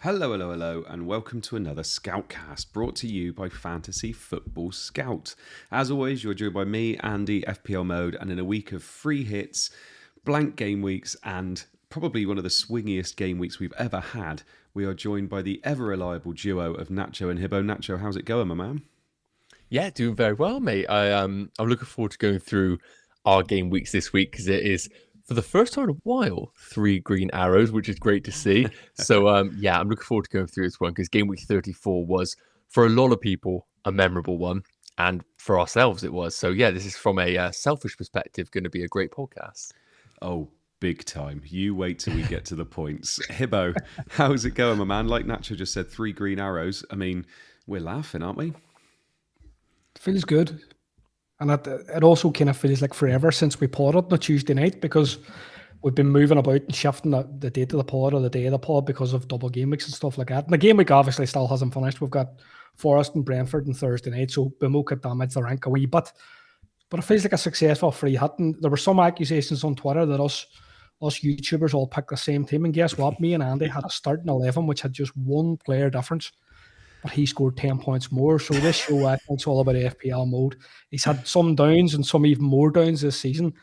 Hello, hello, hello, and welcome to another SCOUTCAST brought to you by Fantasy Football Scout. As always, you're joined by me, Andy, FPL Mode, and in a week of free hits, blank game weeks, and probably one of the swingiest game weeks we've ever had, we are joined by the ever-reliable duo of Nacho and Hibbo. Nacho, how's it going, my man? Yeah, doing very well, mate. I'm looking forward to going through our game weeks this week because it is for the first time in a while 3 green arrows, which is great to see. So yeah, I'm looking forward to going through this one because game week 34 was for a lot of people a memorable one, and for ourselves it was. So yeah, this is from a selfish perspective going to be a great podcast. Oh, big time. You wait till we get to the points. Hibbo, how's it going, my man? Like Nacho just said, 3 green arrows. I mean, we're laughing, aren't we? Feels good. And it also kind of feels like forever since we pod on the Tuesday night because we've been moving about and shifting the date of the pod or the day of the pod because of double game weeks and stuff like that. And the game week obviously still hasn't finished. We've got Forest and Brentford on Thursday night, so Bimo could damage the rank a wee bit. But it feels like a successful free hit. And there were some accusations on Twitter that us YouTubers all picked the same team. And guess what? Me and Andy had a starting 11 which had just one player difference. But he scored 10 points more. So this show, I think it's all about FPL mode. He's had some downs and some even more downs this season.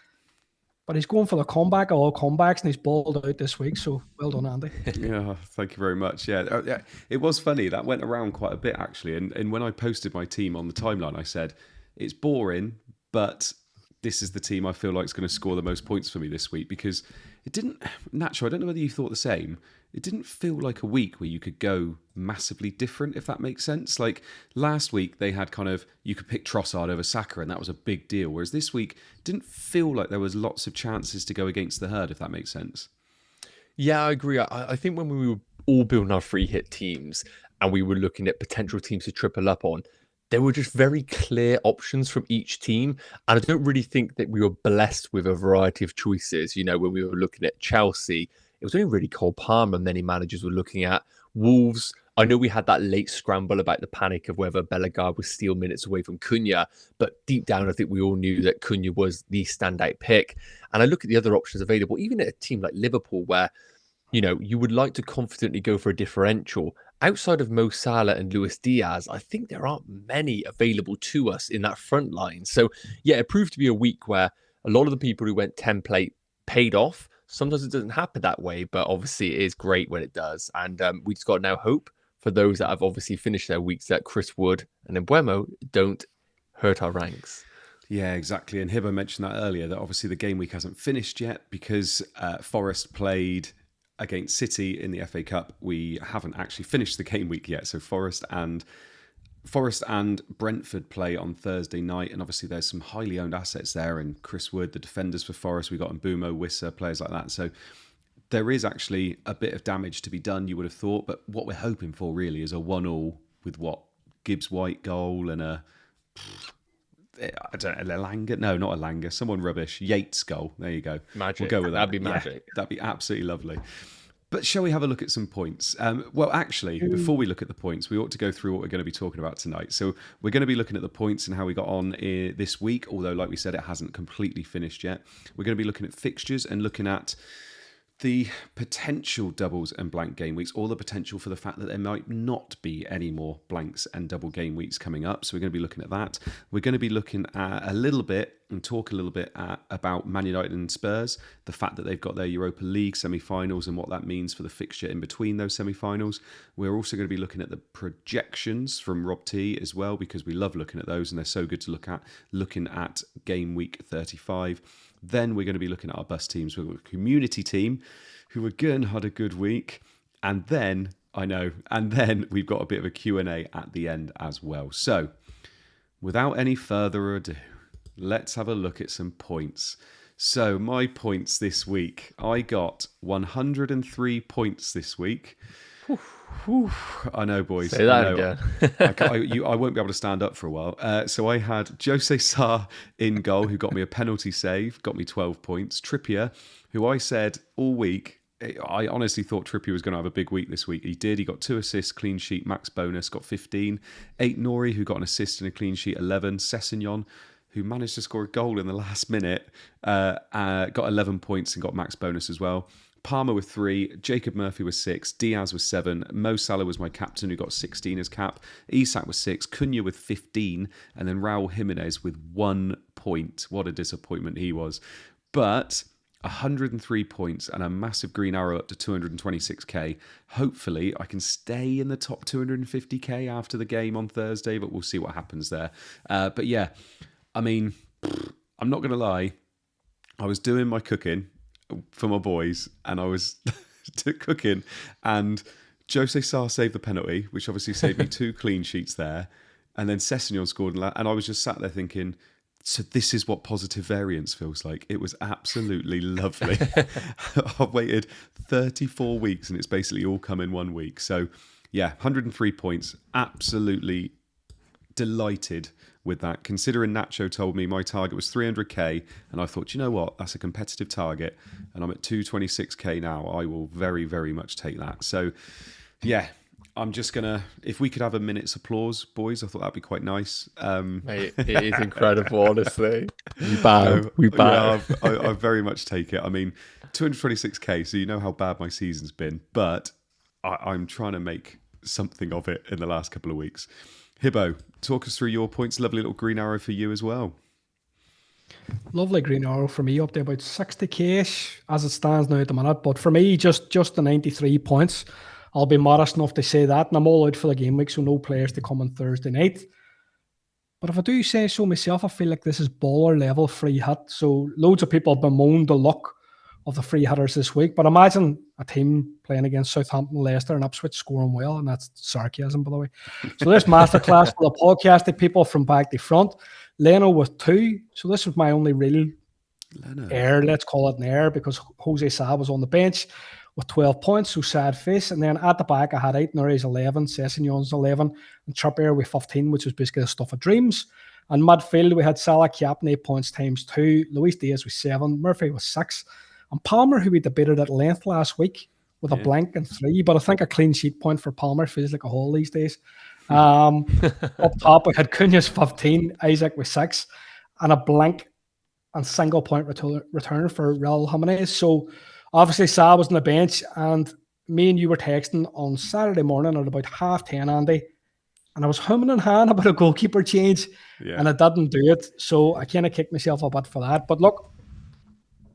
But he's going for the comeback of all comebacks, and he's balled out this week. So well done, Andy. Yeah, thank you very much. Yeah, it was funny. That went around quite a bit, actually. And when I posted my team on the timeline, I said, it's boring, but this is the team I feel like is going to score the most points for me this week because it didn't, Natural, I don't know whether you thought the same. It didn't feel like a week where you could go massively different, if that makes sense. Like last week, they had kind of, you could pick Trossard over Saka, and that was a big deal. Whereas this week, it didn't feel like there was lots of chances to go against the herd, if that makes sense. Yeah, I agree. I think when we were all building our free hit teams and we were looking at potential teams to triple up on, there were just very clear options from each team. And I don't really think that we were blessed with a variety of choices. You know, when we were looking at Chelsea, it was only really Cole Palmer many managers were looking at. Wolves, I know we had that late scramble about the panic of whether Bellegarde was steal minutes away from Cunha, but deep down, I think we all knew that Cunha was the standout pick. And I look at the other options available, even at a team like Liverpool, where, you know, you would like to confidently go for a differential. Outside of Mo Salah and Luis Diaz, I think there aren't many available to us in that front line. So, yeah, it proved to be a week where a lot of the people who went template paid off. Sometimes it doesn't happen that way, but obviously it is great when it does. And we just got now hope for those that have obviously finished their weeks that Chris Wood and Embuemo don't hurt our ranks. Yeah, exactly. And Hibbo mentioned that earlier, that obviously the game week hasn't finished yet because Forest played against City in the FA Cup. We haven't actually finished the game week yet. So Forest and Brentford play on Thursday night, and obviously there's some highly owned assets there, and Chris Wood, the defenders for Forest, we got Mbumo, Wissa, players like that. So there is actually a bit of damage to be done, you would have thought, but what we're hoping for really is a 1-1 with what? Gibbs White goal and I don't know, Elanga? No, not Elanga. Someone rubbish. Yates goal. There you go. Magic. We'll go with that. That'd be magic. Yeah, that'd be absolutely lovely. But shall we have a look at some points? Well, actually, before we look at the points, we ought to go through what we're going to be talking about tonight. So we're going to be looking at the points and how we got on this week, although, like we said, it hasn't completely finished yet. We're going to be looking at fixtures and looking at the potential doubles and blank game weeks, or the potential for the fact that there might not be any more blanks and double game weeks coming up. So we're going to be looking at that. We're going to be looking at a little bit and talk a little bit about Man United and Spurs, the fact that they've got their Europa League semi-finals and what that means for the fixture in between those semi-finals. We're also going to be looking at the projections from Rob T as well, because we love looking at those and they're so good to look at, looking at game week 35. Then we're going to be looking at our bus teams. We've got a community team who again had a good week. And then, we've got a bit of a Q&A at the end as well. So, without any further ado, let's have a look at some points. So, my points this week. I got 103 points this week. Whew, I know, boys. Say that again. I won't be able to stand up for a while. So I had Jose Sarr in goal, who got me a penalty save, got me 12 points. Trippier, who I said all week, I honestly thought Trippier was going to have a big week this week. He did. He got 2 assists, clean sheet, max bonus, got 15. 8 Nori, who got an assist and a clean sheet, 11. Sessegnon, who managed to score a goal in the last minute, got 11 points and got max bonus as well. Palmer with 3, Jacob Murphy with 6, Diaz with 7, Mo Salah was my captain who got 16 as cap, Isak with 6, Cunha with 15, and then Raul Jimenez with 1 point. What a disappointment he was. But 103 points and a massive green arrow up to 226k. Hopefully I can stay in the top 250k after the game on Thursday, but we'll see what happens there. But yeah, I mean, I'm not going to lie. I was doing my cooking for my boys and I was cooking and Jose Sarr saved the penalty, which obviously saved me 2 clean sheets there. And then Sessegnon scored and I was just sat there thinking, so this is what positive variance feels like. It was absolutely lovely. I've waited 34 weeks and it's basically all come in 1 week. So yeah, 103 points. Absolutely delighted with that. Considering Nacho told me my target was 300k and I thought, you know what, that's a competitive target and I'm at 226k now. I will very, very much take that. So yeah, I'm just going to, if we could have a minute's applause, boys, I thought that'd be quite nice. Mate, it is incredible, honestly. We bow. Yeah, I very much take it. I mean, 226k, so you know how bad my season's been, but I'm trying to make something of it in the last couple of weeks. Hibbo, talk us through your points. Lovely little green arrow for you as well. Lovely green arrow for me, up to about 60k-ish as it stands now at the minute. But for me, just the 93 points. I'll be modest enough to say that, and I'm all out for the game week, so no players to come on Thursday night. But if I do say so myself, I feel like this is baller level free hit. So loads of people bemoaned the luck of the free hitters this week. But imagine a team playing against Southampton, Leicester, and Ipswich scoring well, and that's sarcasm, by the way. So this masterclass for the podcasting people from back to front. Leno with 2. So this was my only real error, let's call it an error, because Jose Sa was on the bench with 12 points, so sad face. And then at the back, I had Aitnery's 11, Sessegnon's 11, and Trippier with 15, which was basically the stuff of dreams. And midfield, we had Salah, Captain, 8 points times 2, Luis Diaz with 7, Murphy with 6, and Palmer, who we debated at length last week, with a blank and 3. But I think a clean sheet point for Palmer feels like a haul these days. Up top, we had Cunha's 15, Isaac with 6, and a blank and single point return for Raul Jimenez. So obviously, Sa was on the bench, and me and you were texting on Saturday morning at about 10:30, Andy, and I was humming and hawing about a goalkeeper change, and I didn't do it. So I kind of kicked myself a bit for that. But look,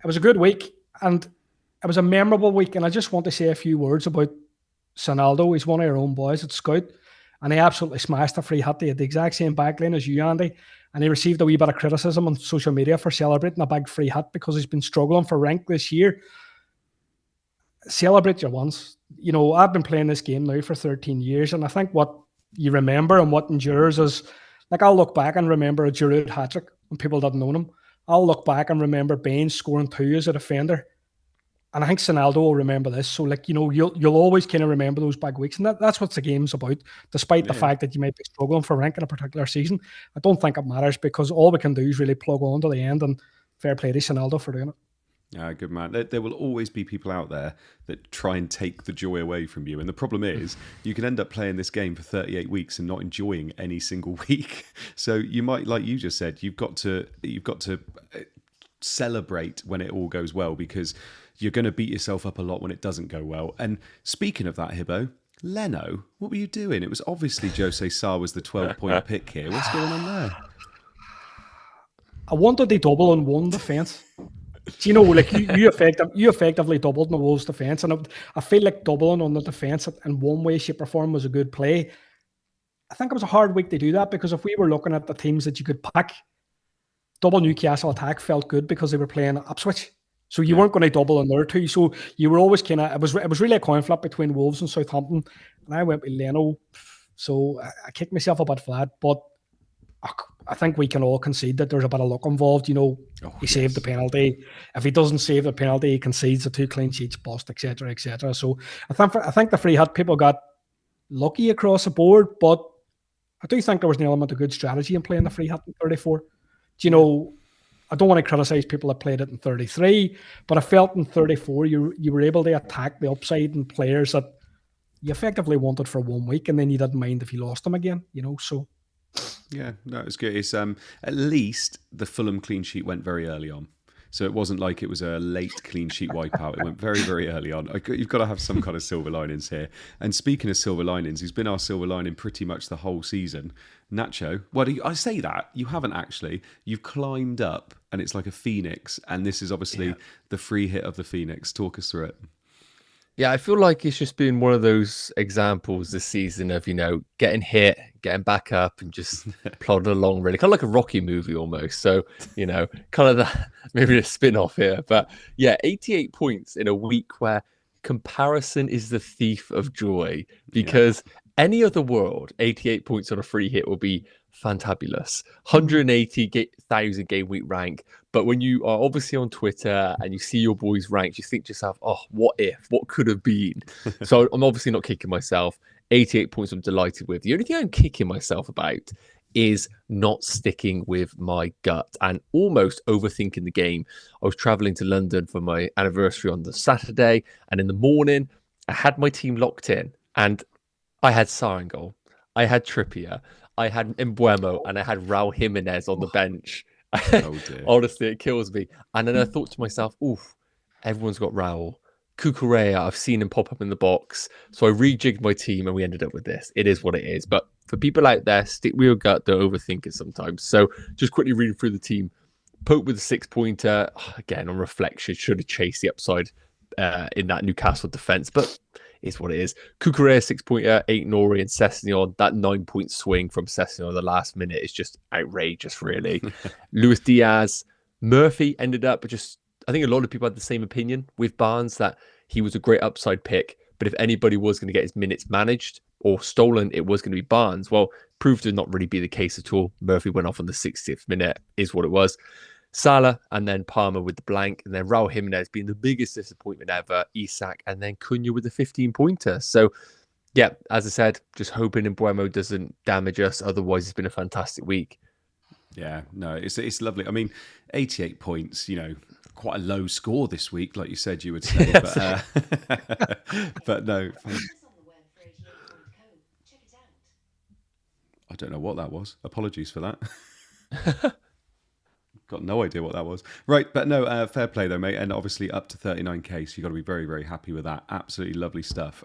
it was a good week, and it was a memorable week, and I just want to say a few words about Sonaldo. He's one of our own boys at Scout, and he absolutely smashed a free hit. He had the exact same backline as you, Andy, and he received a wee bit of criticism on social media for celebrating a big free hit because he's been struggling for rank this year. Celebrate your ones. You know, I've been playing this game now for 13 years, and I think what you remember and what endures is, like, I'll look back and remember a Giroud hat-trick when people didn't know him. I'll look back and remember Baines scoring 2 as a defender. And I think Sonaldo will remember this. So, like, you know, you'll always kind of remember those big weeks. And that's what the game's about, despite the fact that you might be struggling for rank in a particular season. I don't think it matters, because all we can do is really plug on to the end, and fair play to Sonaldo for doing it. Yeah, good man. There will always be people out there that try and take the joy away from you. And the problem is you can end up playing this game for 38 weeks and not enjoying any single week. So you might, like you just said, you've got to celebrate when it all goes well, because you're going to beat yourself up a lot when it doesn't go well. And speaking of that, Hibbo, Leno, what were you doing? It was obviously Jose Sa was the 12-point pick here. What's going on there? I wanted to double on one defence. Do you know, like, you effectively doubled in the Wolves' defence, and I feel like doubling on the defence in one way, shape or form was a good play. I think it was a hard week to do that, because if we were looking at the teams that you could pick, double Newcastle attack felt good because they were playing Ipswich. So you weren't going to double on their 2. So you were always kind of, it was really a coin flip between Wolves and Southampton. And I went with Leno. So I kicked myself a bit for that. But I think we can all concede that there's a bit of luck involved. You know, he saved the penalty. If he doesn't save the penalty, he concedes the 2 clean sheets, bust, etc., etc. So I think the free hit people got lucky across the board, but I do think there was an element of good strategy in playing the free hit in 34. Do you know, I don't want to criticise people that played it in 33, but I felt in 34 you were able to attack the upside and players that you effectively wanted for 1 week, and then you didn't mind if you lost them again, you know, so... Yeah, no, it's good. It's at least the Fulham clean sheet went very early on. So it wasn't like it was a late clean sheet wipeout. It went very, very early on. You've got to have some kind of silver linings here. And speaking of silver linings, he's been our silver lining pretty much the whole season. Nacho, well, I say that, you haven't actually. You've climbed up and it's like a phoenix. And this is obviously the free hit of the phoenix. Talk us through it. Yeah, I feel like it's just been one of those examples this season of, getting hit, getting back up and just plodding along, really. Kind of like a Rocky movie almost. So, kind of that, maybe a spin-off here. But yeah, 88 points in a week where comparison is the thief of joy, because any other world, 88 points on a free hit will be fantabulous. 180,000 game week rank. But when you are obviously on Twitter and you see your boys ranked, you think to yourself, oh, what if? What could have been? So I'm obviously not kicking myself. 88 points I'm delighted with. The only thing I'm kicking myself about is not sticking with my gut and almost overthinking the game. I was traveling to London for my anniversary on the Saturday, and in the morning, I had my team locked in, and I had Sarr in goal, I had Trippier, I had Mbuemo, and I had Raul Jimenez on the bench. Oh dear. Honestly, it kills me. And then I thought to myself, oof, everyone's got Raul. Cucurella, I've seen him pop up in the box. So I rejigged my team and we ended up with this. It is what it is. But for people out there, stick with your gut, don't overthink it sometimes. So just quickly reading through the team. Pope with a 6-pointer. Again, on reflection, should have chased the upside in that Newcastle defence. But is what it is. Cucurella 6-pointer, 8 Nori and Sessegnon. That 9-point swing from Sessegnon in the last minute is just outrageous, really. Luis Diaz, Murphy ended up just, I think a lot of people had the same opinion with Barnes, that he was a great upside pick, but if anybody was going to get his minutes managed or stolen, it was going to be Barnes. Well, proved to not really be the case at all. Murphy went off on the 60th minute, is what it was. Salah, and then Palmer with the blank, and then Raul Jimenez being the biggest disappointment ever, Isak, and then Cunha with the 15-pointer. So, yeah, as I said, just hoping Mbuemo doesn't damage us. Otherwise, it's been a fantastic week. Yeah, no, it's lovely. I mean, 88 points, quite a low score this week, like you said you would say. Yes. But no. I don't know what that was. Apologies for that. Got no idea what that was. Right, but no, fair play though, mate. And obviously up to 39k, so you've got to be very, very happy with that. Absolutely lovely stuff.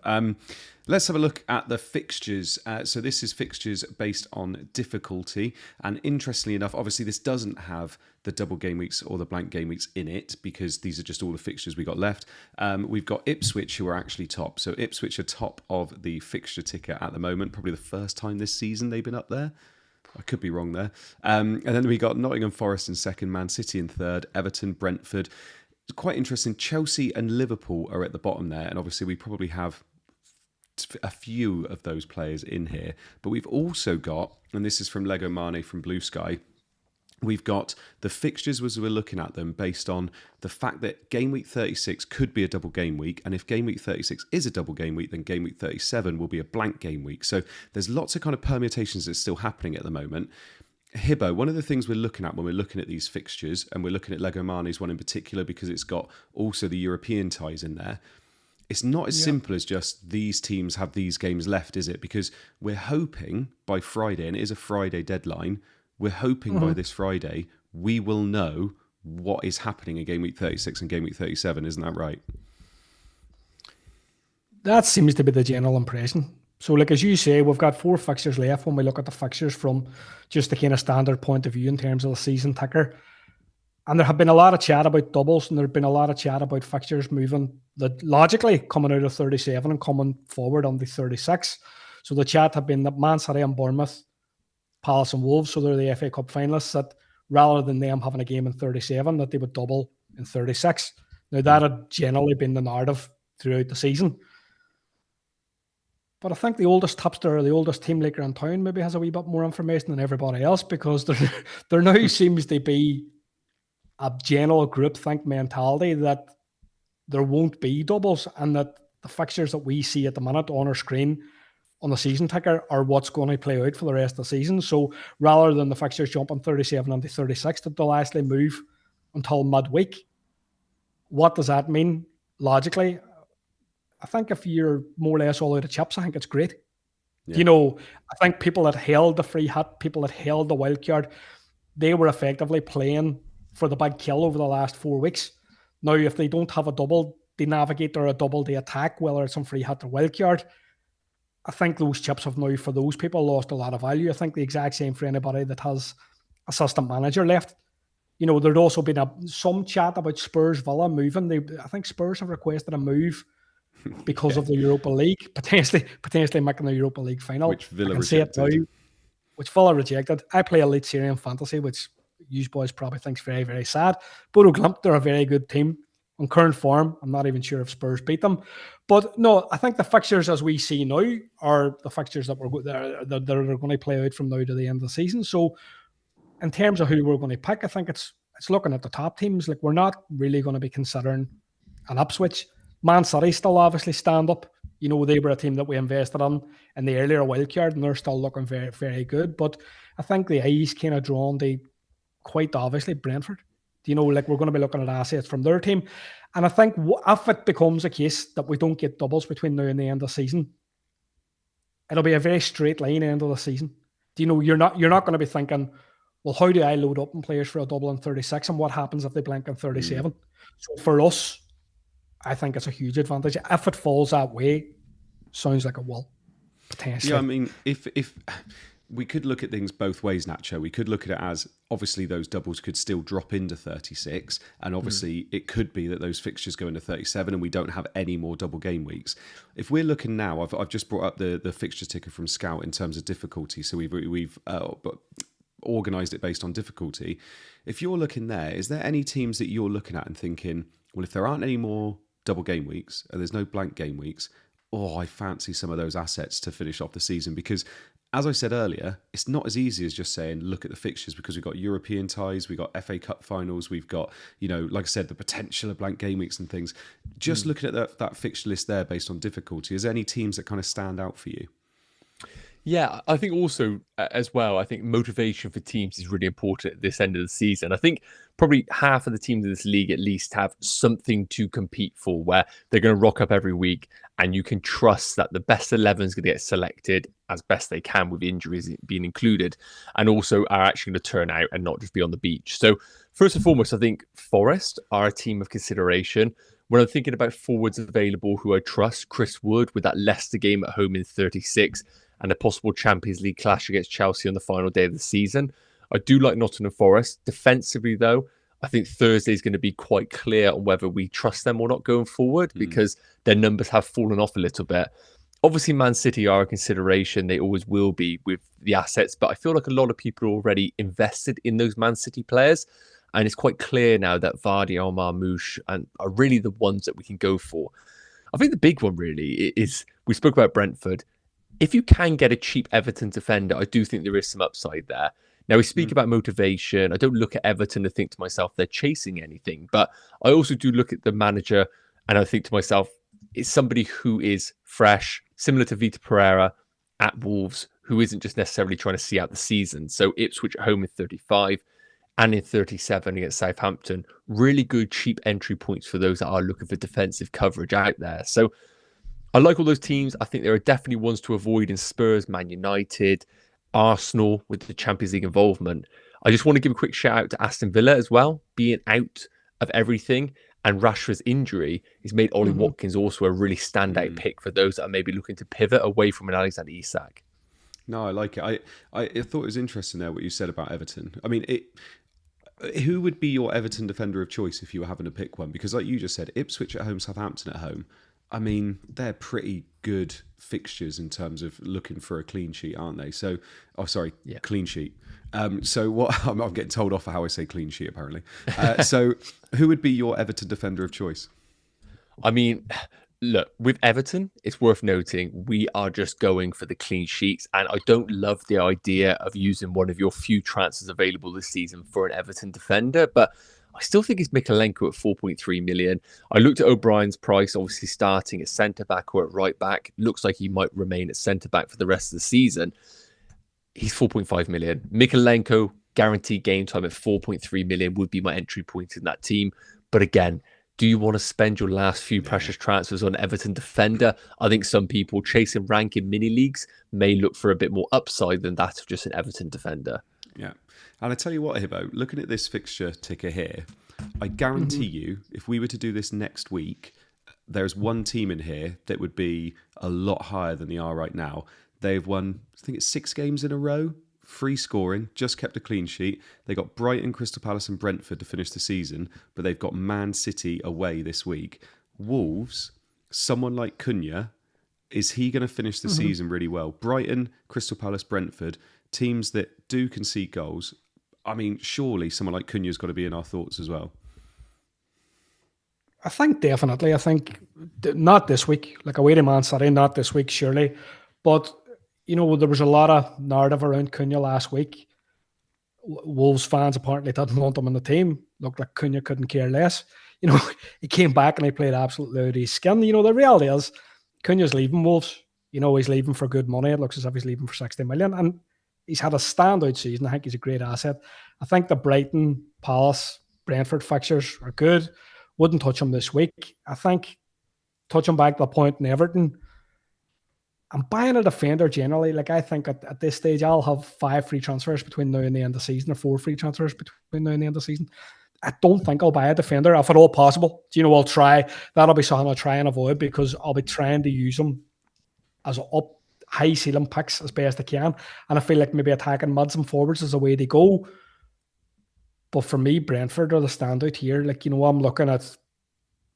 Let's have a look at the fixtures. So this is fixtures based on difficulty. And interestingly enough, obviously this doesn't have the double game weeks or the blank game weeks in it, because these are just all the fixtures we got left. We've got Ipswich, who are actually top. So Ipswich are top of the fixture ticker at the moment. Probably the first time this season they've been up there. I could be wrong there. And then we got Nottingham Forest in second, Man City in third, Everton, Brentford. It's quite interesting. Chelsea and Liverpool are at the bottom there. And obviously we probably have a few of those players in here. But we've also got, and this is from Lego Mane from Blue Sky, we've got the fixtures as we're looking at them based on the fact that game week 36 could be a double game week. And if game week 36 is a double game week, then game week 37 will be a blank game week. So there's lots of kind of permutations that's still happening at the moment. Hibbo, one of the things we're looking at when we're looking at these fixtures, and we're looking at Lego Mane's one in particular because it's got also the European ties in there, it's not as simple as just these teams have these games left, is it? Because we're hoping by Friday, and it is a Friday deadline, we're hoping by this Friday, we will know what is happening in game week 36 and game week 37. Isn't that right? That seems to be the general impression. So, like as you say, we've got 4 fixtures left when we look at the fixtures from just the kind of standard point of view in terms of the season ticker. And there have been a lot of chat about doubles, and there have been a lot of chat about fixtures moving, that logically coming out of 37 and coming forward on the 36. So the chat have been that Man City and Bournemouth, Palace and Wolves, so they're the FA Cup finalists, that rather than them having a game in 37, that they would double in 36. Now, that had generally been the narrative throughout the season. But I think the oldest tipster, or the oldest team leaker in town, maybe has a wee bit more information than everybody else, because there now seems to be a general groupthink mentality that there won't be doubles, and that the fixtures that we see at the minute on our screen on the season ticker are what's going to play out for the rest of the season. So rather than the fixtures jumping 37 into 36, that they'll actually move until midweek. What does that mean logically? I think if you're more or less all out of chips, I think it's great. Yeah. I think people that held the free hit, people that held the wild card, they were effectively playing for the big kill over the last 4 weeks. Now, if they don't have a double, they navigate or a double day attack, whether it's on free hit or wildcard. I think those chips have now, for those people, lost a lot of value. I think the exact same for anybody that has assistant manager left. You know, there'd also been some chat about Spurs Villa moving. I think Spurs have requested a move because of the Europa League, potentially making the Europa League final. Which Villa rejected. Which Villa rejected. I play Elite Syrian Fantasy, which you boys probably think's very, very sad. Bodo Glimt, they're a very good team. On current form, I'm not even sure if Spurs beat them. But no, I think the fixtures as we see now are the fixtures that they're going to play out from now to the end of the season. So in terms of who we're going to pick, I think it's looking at the top teams. Like, we're not really going to be considering an Ipswich. Man City still obviously stand up. You know, they were a team that we invested in the earlier wildcard, and they're still looking very, very good. But I think the eyes kind of drawn to, quite obviously, Brentford. You know, like, we're going to be looking at assets from their team. And I think if it becomes a case that we don't get doubles between now and the end of the season, it'll be a very straight line end of the season. You know, you're not going to be thinking, well, how do I load up in players for a double in 36, and what happens if they blank in 37? So for us, I think it's a huge advantage. If it falls that way, sounds like it will, potentially. Yeah, I mean, if we could look at things both ways, Nacho. We could look at it as, obviously, those doubles could still drop into 36, and obviously it could be that those fixtures go into 37 and we don't have any more double game weeks. If we're looking now, I've just brought up the fixture ticker from Scout in terms of difficulty, so we've organised it based on difficulty. If you're looking there, is there any teams that you're looking at and thinking, well, if there aren't any more double game weeks and there's no blank game weeks, I fancy some of those assets to finish off the season? Because, as I said earlier, it's not as easy as just saying, look at the fixtures, because we've got European ties, we've got FA Cup finals, we've got, you know, like I said, the potential of blank game weeks and things. Just looking at that fixture list there based on difficulty, is there any teams that kind of stand out for you? Yeah, I think also as well, I think motivation for teams is really important at this end of the season. I think probably half of the teams in this league at least have something to compete for, where they're going to rock up every week and you can trust that the best 11 is going to get selected as best they can, with injuries being included, and also are actually going to turn out and not just be on the beach. So first and foremost, I think Forest are a team of consideration. When I'm thinking about forwards available who I trust, Chris Wood with that Leicester game at home in 36, and a possible Champions League clash against Chelsea on the final day of the season. I do like Nottingham Forest. Defensively, though, I think Thursday is going to be quite clear on whether we trust them or not going forward, because their numbers have fallen off a little bit. Obviously, Man City are a consideration. They always will be with the assets, but I feel like a lot of people are already invested in those Man City players. And it's quite clear now that Vardy, Omar, Mouche are really the ones that we can go for. I think the big one really is, we spoke about Brentford. If you can get a cheap Everton defender, I do think there is some upside there. Now, we speak about motivation. I don't look at Everton and think to myself they're chasing anything, but I also do look at the manager and I think to myself, it's somebody who is fresh, similar to Vita Pereira at Wolves, who isn't just necessarily trying to see out the season. So Ipswich at home in 35 and in 37 against Southampton. Really good, cheap entry points for those that are looking for defensive coverage out there. So I like all those teams. I think there are definitely ones to avoid in Spurs, Man United, Arsenal with the Champions League involvement. I just want to give a quick shout out to Aston Villa as well, being out of everything. And Rashford's injury has made Ollie Watkins also a really standout pick for those that are maybe looking to pivot away from an Alexander Isak. No, I like it. I thought it was interesting there what you said about Everton. I mean, who would be your Everton defender of choice if you were having to pick one? Because like you just said, Ipswich at home, Southampton at home. I mean, they're pretty good fixtures in terms of looking for a clean sheet, aren't they? So, clean sheet. So what I'm getting told off for how I say clean sheet, apparently. So who would be your Everton defender of choice? I mean, look, with Everton, it's worth noting we are just going for the clean sheets. And I don't love the idea of using one of your few transfers available this season for an Everton defender, but I still think it's Mikalenko at 4.3 million. I looked at O'Brien's price, obviously starting at centre-back or at right-back. Looks like he might remain at centre-back for the rest of the season. He's 4.5 million. Mikalenko, guaranteed game time at 4.3 million would be my entry point in that team. But again, do you want to spend your last few precious transfers on Everton defender? I think some people chasing rank in mini leagues may look for a bit more upside than that of just an Everton defender. Yeah. And I tell you what, Hibbo, looking at this fixture ticker here, I guarantee you, if we were to do this next week, there's one team in here that would be a lot higher than they are right now. They've won, I think it's 6 games in a row, free scoring, just kept a clean sheet. They got Brighton, Crystal Palace and Brentford to finish the season, but they've got Man City away this week. Wolves, someone like Cunha, is he going to finish the season really well? Brighton, Crystal Palace, Brentford, teams that do concede goals. I mean, surely someone like Cunha's got to be in our thoughts as well. I think definitely. I think not this week. Like away to Man City, not this week, surely. But, there was a lot of narrative around Cunha last week. Wolves fans apparently didn't want him on the team. Looked like Cunha couldn't care less. He came back and he played absolutely out of his skin. The reality is Cunha's leaving Wolves. He's leaving for good money. It looks as if he's leaving for 60 million. And he's had a standout season. I think he's a great asset. I think the Brighton, Palace, Brentford fixtures are good. Wouldn't touch him this week. I think touching back to the point in Everton, I'm buying a defender generally. Like I think at this stage, I'll have 5 free transfers between now and the end of the season, or 4 free transfers between now and the end of the season. I don't think I'll buy a defender if at all possible. I'll try. That'll be something I'll try and avoid because I'll be trying to use them as high ceiling picks as best I can. And I feel like maybe attacking mids and forwards is the way to go. But for me, Brentford are the standout here. Like, I'm looking at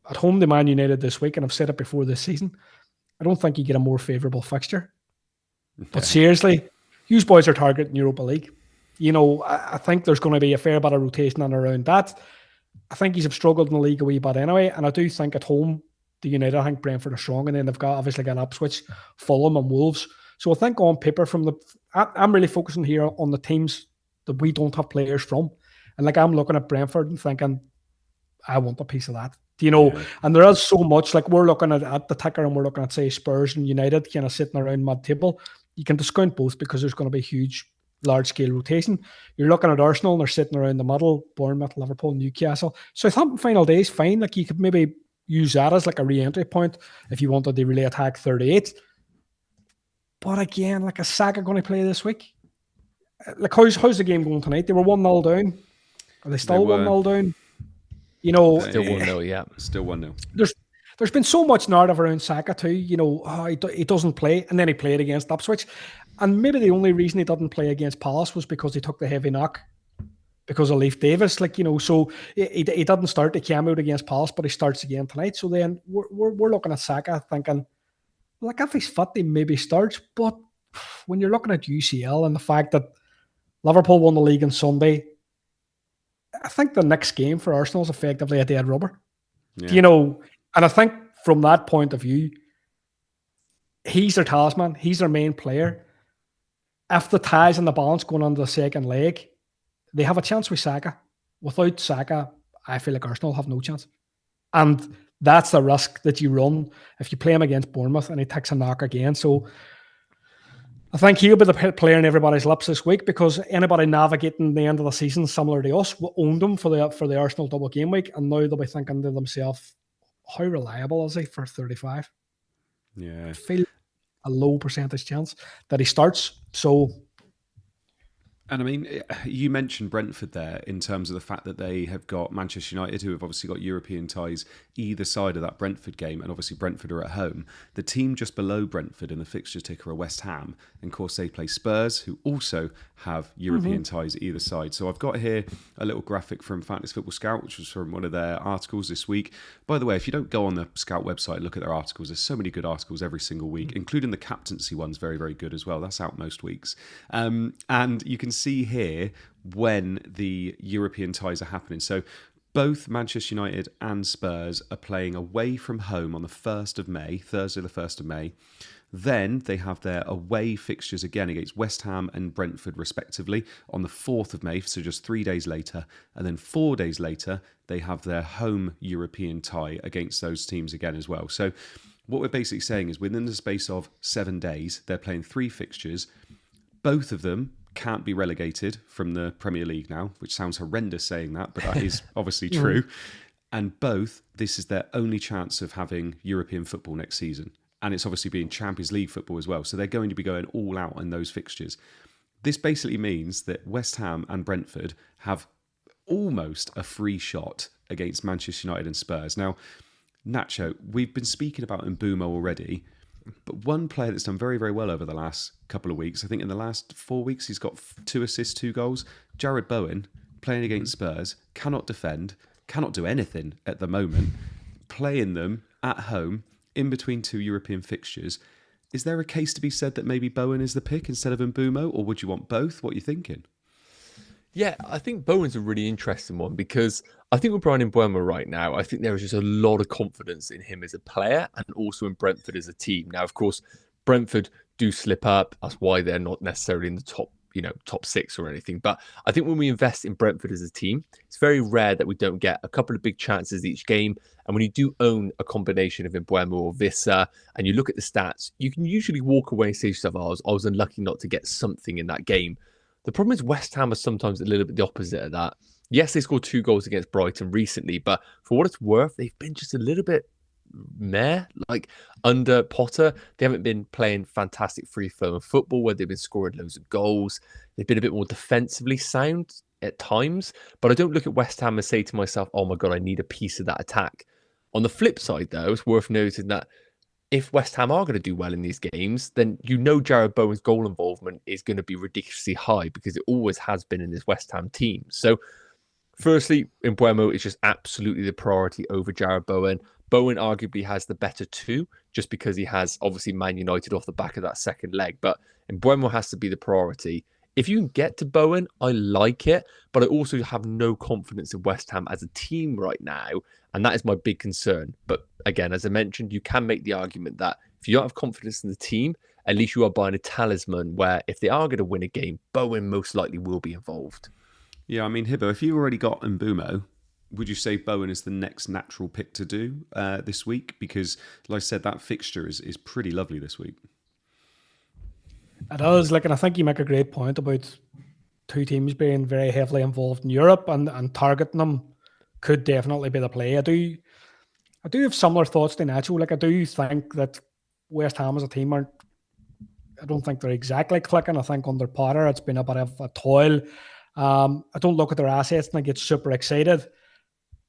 home to Man United this week, and I've said it before this season. I don't think you get a more favourable fixture. Okay. But seriously, you boys are targeting Europa League. I think there's going to be a fair bit of rotation and around that. I think he's struggled in the league a wee bit anyway, and I do think at home, the United, I think Brentford are strong, and then they've obviously got Ipswich, Fulham and Wolves. So I think on paper, I'm really focusing here on the teams that we don't have players from. And like I'm looking at Brentford and thinking, I want a piece of that. Yeah. And there is so much, like we're looking at the ticker and we're looking at, say, Spurs and United kind of sitting around mid-table. You can discount both because there's going to be huge, large-scale rotation. You're looking at Arsenal and they're sitting around the middle, Bournemouth, Liverpool, Newcastle. So I think final day is fine. Like you could maybe use that as like a re-entry point if you wanted to really attack 38. But again, like, is Saka going to play this week? Like, how's the game going tonight? They were 1-0 down. Are they still 1-0 down? Still 1-0, yeah. Still 1-0. There's been so much narrative around Saka too. He doesn't play, and then he played against Ipswich. And maybe the only reason he didn't play against Palace was because he took the heavy knock because of Leif Davis. So he didn't start. He came out against Palace, but he starts again tonight. So then we're looking at Saka thinking, like, if he's fit, he maybe starts. But when you're looking at UCL and the fact that Liverpool won the league on Sunday, I think the next game for Arsenal is effectively a dead rubber. Yeah. And I think from that point of view, he's their talisman. He's their main player. If the tie's in the balance going on to the second leg, they have a chance with Saka. Without Saka, I feel like Arsenal have no chance. And that's the risk that you run if you play him against Bournemouth and he takes a knock again. So I think he'll be the player in everybody's lips this week because anybody navigating the end of the season similar to us owned him for the Arsenal double game week, and now they'll be thinking to themselves, how reliable is he for 35? Yeah. I feel a low percentage chance that he starts. So, and I mean, you mentioned Brentford there in terms of the fact that they have got Manchester United, who have obviously got European ties either side of that Brentford game, and obviously Brentford are at home. The team just below Brentford in the fixture ticker are West Ham, and of course they play Spurs, who also have European ties either side. So I've got here a little graphic from Fantasy Football Scout, which was from one of their articles this week. By the way, if you don't go on the Scout website and look at their articles, there's so many good articles every single week, including the captaincy one's very, very good as well. That's out most weeks. And you can see here when the European ties are happening. So both Manchester United and Spurs are playing away from home on the 1st of May, Thursday the 1st of May. Then they have their away fixtures again against West Ham and Brentford respectively on the 4th of May, so just 3 days later. And then 4 days later, they have their home European tie against those teams again as well. So what we're basically saying is within the space of 7 days, they're playing 3 fixtures. Both of them can't be relegated from the Premier League now, which sounds horrendous saying that, but that is obviously true. And both, this is their only chance of having European football next season. And it's obviously being Champions League football as well. So they're going to be going all out in those fixtures. This basically means that West Ham and Brentford have almost a free shot against Manchester United and Spurs. Now, Nacho, we've been speaking about Mbeumo already, but one player that's done very, very well over the last couple of weeks, I think in the last 4 weeks, he's got 2 assists, 2 goals. Jared Bowen, playing against Spurs, cannot defend, cannot do anything at the moment, playing them at home in between 2 European fixtures. Is there a case to be said that maybe Bowen is the pick instead of Mbeumo, or would you want both? What are you thinking? Yeah, I think Bowen's a really interesting one because I think with Brian Mbeumo right now, I think there is just a lot of confidence in him as a player and also in Brentford as a team. Now, of course, Brentford do slip up. That's why they're not necessarily in the top 6 or anything. But I think when we invest in Brentford as a team, it's very rare that we don't get a couple of big chances each game. And when you do own a combination of Mbeumo or Vissa, and you look at the stats, you can usually walk away and say to yourself, I was unlucky not to get something in that game. The problem is West Ham are sometimes a little bit the opposite of that. Yes, they scored 2 goals against Brighton recently, but for what it's worth, they've been just a little bit meh. Like under Potter, they haven't been playing fantastic free-flowing football where they've been scoring loads of goals. They've been a bit more defensively sound at times, but I don't look at West Ham and say to myself, oh my God, I need a piece of that attack. On the flip side, though, it's worth noting that if West Ham are going to do well in these games, then Jared Bowen's goal involvement is going to be ridiculously high because it always has been in this West Ham team. So, firstly, Mbeumo is just absolutely the priority over Jared Bowen. Bowen arguably has the better 2 just because he has obviously Man United off the back of that second leg. But Mbeumo has to be the priority. If you can get to Bowen, I like it, but I also have no confidence in West Ham as a team right now, and that is my big concern. But again, as I mentioned, you can make the argument that if you don't have confidence in the team, at least you are buying a talisman where if they are going to win a game, Bowen most likely will be involved. Yeah, I mean, Hibbo, if you already got Mbeumo, would you say Bowen is the next natural pick to do this week? Because, like I said, that fixture is pretty lovely this week. It is, and I think you make a great point about 2 teams being very heavily involved in Europe and targeting them could definitely be the play. I do have similar thoughts to Nacho. I do think that West Ham as a team I don't think they're exactly clicking. I think under Potter it's been a bit of a toil. I don't look at their assets and I get super excited.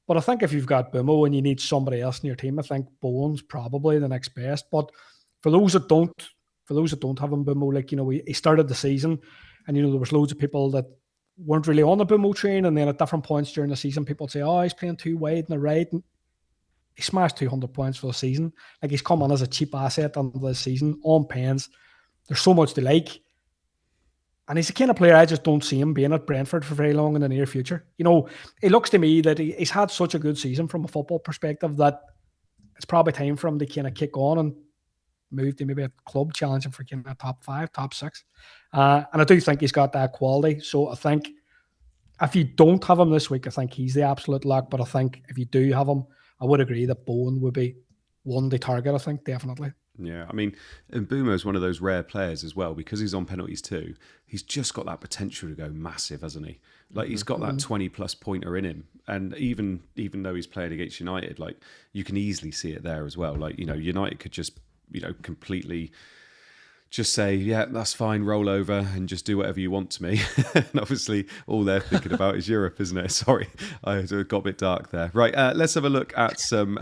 But I think if you've got Mbeumo and you need somebody else in your team, I think Bowen's probably the next best. But for those that don't have Mbeumo, he started the season and, there was loads of people that weren't really on the Mbeumo train. And then at different points during the season, people would say, oh, he's playing too wide on the right. And he smashed 200 points for the season. He's come on as a cheap asset under the season on pens. There's so much to like. And he's the kind of player I just don't see him being at Brentford for very long in the near future. It looks to me that he's had such a good season from a football perspective that it's probably time for him to kind of kick on and move to maybe a club challenging for kind of top 5, top 6. And I do think he's got that quality. So I think if you don't have him this week, I think he's the absolute lock. But I think if you do have him, I would agree that Bowen would be one to target, I think, definitely. Yeah, I mean, Mbeumo is one of those rare players as well because he's on penalties too. He's just got that potential to go massive, hasn't he? He's got that 20-plus pointer in him, and even though he's playing against United, you can easily see it there as well. United could just completely just say, yeah, that's fine, roll over and just do whatever you want to me. And obviously, all they're thinking about is Europe, isn't it? Sorry, I got a bit dark there. Right, let's have a look at some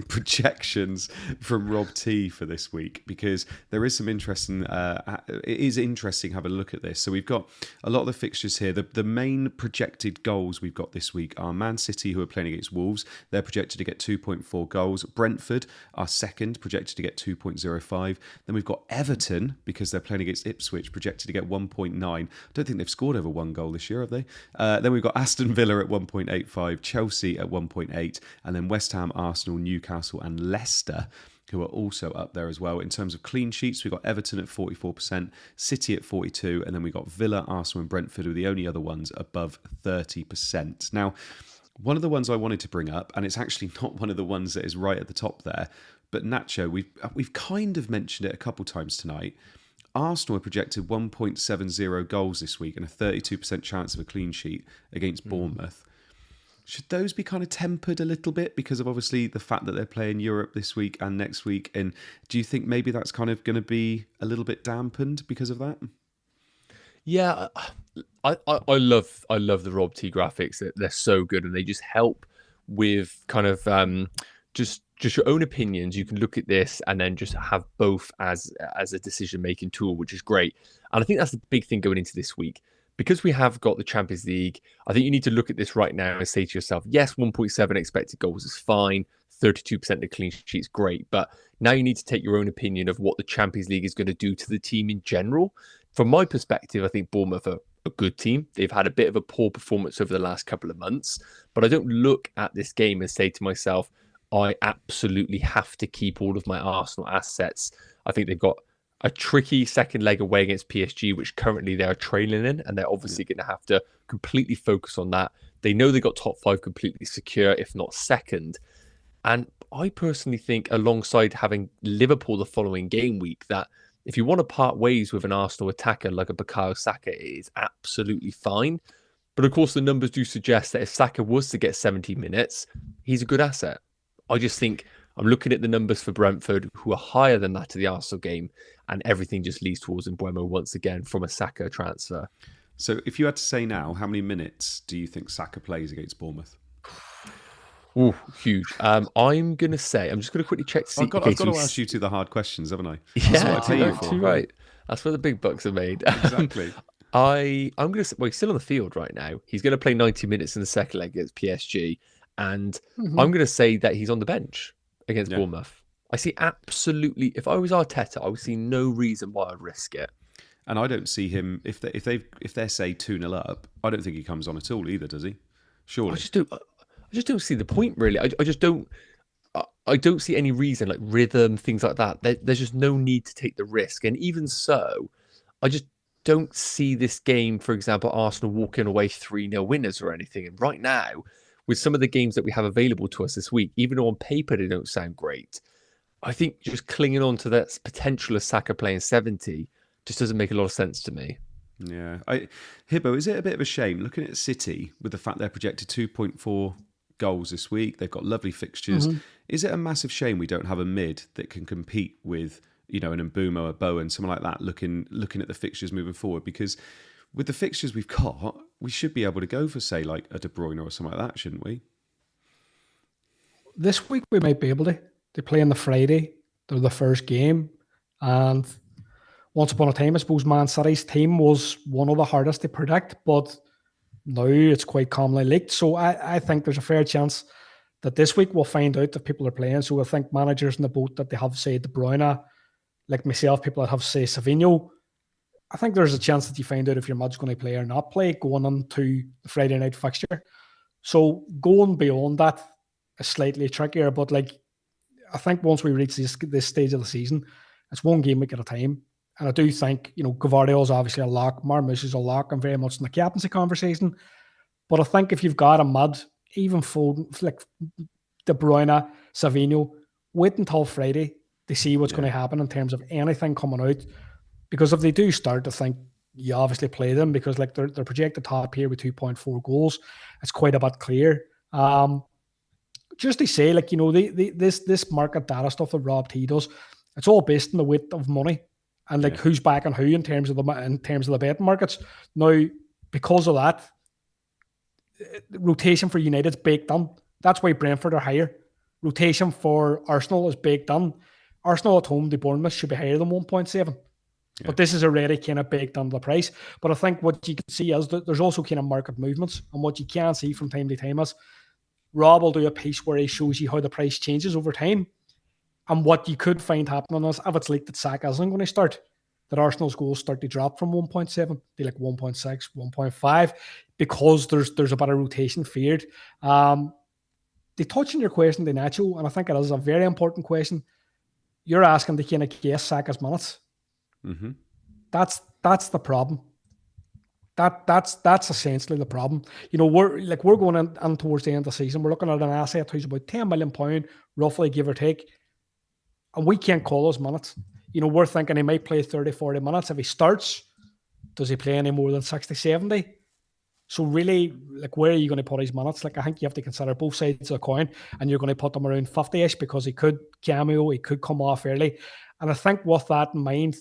projections from Rob T for this week, because there is some interesting, it is interesting having a look at this. So we've got a lot of the fixtures here. The main projected goals we've got this week are Man City, who are playing against Wolves. They're projected to get 2.4 goals. Brentford are second, projected to get 2.05. Then we've got Everton, because they're playing against Ipswich, projected to get 1.9. I don't think they've scored over 1 goal this year, have they? Then we've got Aston Villa at 1.85, Chelsea at 1.8, and then West Ham, Arsenal, Newcastle and Leicester, who are also up there as well. In terms of clean sheets, we've got Everton at 44%, City at 42%, and then we've got Villa, Arsenal and Brentford, who are the only other ones above 30%. Now, one of the ones I wanted to bring up, and it's actually not one of the ones that is right at the top there, but Nacho, we've kind of mentioned it a couple times tonight. Arsenal are projected 1.70 goals this week and a 32% chance of a clean sheet against Bournemouth. Should those be kind of tempered a little bit because of obviously the fact that they're playing Europe this week and next week? And do you think maybe that's kind of going to be a little bit dampened because of that? Yeah, I love the Rob T graphics. They're so good, and they just help with kind of just your own opinions. You can look at this and then just have both as a decision making tool, which is great. And I think that's the big thing going into this week. Because we have got the Champions League, I think you need to look at this right now and say to yourself, yes, 1.7 expected goals is fine. 32% of clean sheets, great. But now you need to take your own opinion of what the Champions League is going to do to the team in general. From my perspective, I think Bournemouth are a good team. They've had a bit of a poor performance over the last couple of months, but I don't look at this game and say to myself, I absolutely have to keep all of my Arsenal assets. I think they've got a tricky second leg away against PSG, which currently they are trailing in, and they're obviously going to have to completely focus on that. They know they got top 5 completely secure, if not second. And I personally think, alongside having Liverpool the following game week, that if you want to part ways with an Arsenal attacker like a Bukayo Saka, it is absolutely fine. But of course, the numbers do suggest that if Saka was to get 70 minutes, he's a good asset. I just think I'm looking at the numbers for Brentford, who are higher than that of the Arsenal game, and everything just leads towards Mbeumo once again from a Saka transfer. So if you had to say now, how many minutes do you think Saka plays against Bournemouth? Oh, huge. I'm going to say, I'm just going to quickly check to see. I've got to ask you two the hard questions, haven't I? Yeah, too right. That's where the big bucks are made. Exactly. I'm going to say, well, he's still on the field right now. He's going to play 90 minutes in the second leg against PSG. And I'm going to say that he's on the bench against Bournemouth. I see absolutely, if I was Arteta, I would see no reason why I'd risk it. And I don't see him, if they're say 2-0 up, I don't think he comes on at all either, does he? Surely. I just don't see the point, really. I just don't. I don't see any reason, like rhythm, things like that. There's just no need to take the risk. And even so, I just don't see this game, for example, Arsenal walking away 3-0 winners or anything. And right now, with some of the games that we have available to us this week, even though on paper they don't sound great, I think just clinging on to that potential of Saka playing 70 just doesn't make a lot of sense to me. Yeah. Hibbo, is it a bit of a shame looking at City with the fact they're projected 2.4 goals this week? They've got lovely fixtures. Is it a massive shame we don't have a mid that can compete with, an Mbeumo, a Bowen, someone like that, looking at the fixtures moving forward? Because with the fixtures we've got, we should be able to go for, say, like a De Bruyne or something like that, shouldn't we? This week we might be able to. They play on the Friday. They're the first game. And once upon a time, I suppose Man City's team was one of the hardest to predict, but now it's quite calmly leaked. So I think there's a fair chance that this week we'll find out if people are playing. So I think managers in the boat that they have, say, De Bruyne, like myself, people that have, say, Savinho, I think there's a chance that you find out if your mud's going to play or not play going into the Friday night fixture. So going beyond that is slightly trickier, but I think once we reach this stage of the season, it's one game week at a time. And I do think, Gvardiol's obviously a lock, Marmoush is a lock, and very much in the captaincy conversation. But I think if you've got a mud, even Foden, like De Bruyne, Savinho, wait until Friday to see what's going to happen in terms of anything coming out. Because if they do start, I think you obviously play them because they're projected top here with 2.4 goals. It's quite a bit clear. Just to say, this market data stuff that Rob T does, it's all based on the weight of money and who's backing who in terms of the betting markets. Now, because of that, rotation for United's baked in. That's why Brentford are higher. Rotation for Arsenal is baked in. Arsenal at home to Bournemouth should be higher than 1.7. Yeah. But this is already kind of baked into the price. But I think what you can see is that there's also kind of market movements. And what you can see from time to time is Rob will do a piece where he shows you how the price changes over time. And what you could find happening is if it's leaked that Saka isn't going to start, that Arsenal's goals start to drop from 1.7 to 1.6, 1.5, because there's a bit of rotation feared. They touch on your question to Nacho, and I think it is a very important question. You're asking to kind of guess Saka's minutes. Mm-hmm. That's the problem. That's essentially the problem. We're going in towards the end of the season. We're looking at an asset who's about £10 million, roughly, give or take. And we can't call those minutes. We're thinking he might play 30, 40 minutes. If he starts, does he play any more than 60, 70? So really, where are you going to put his minutes? I think you have to consider both sides of the coin, and you're going to put them around 50-ish because he could cameo, he could come off early. And I think with that in mind,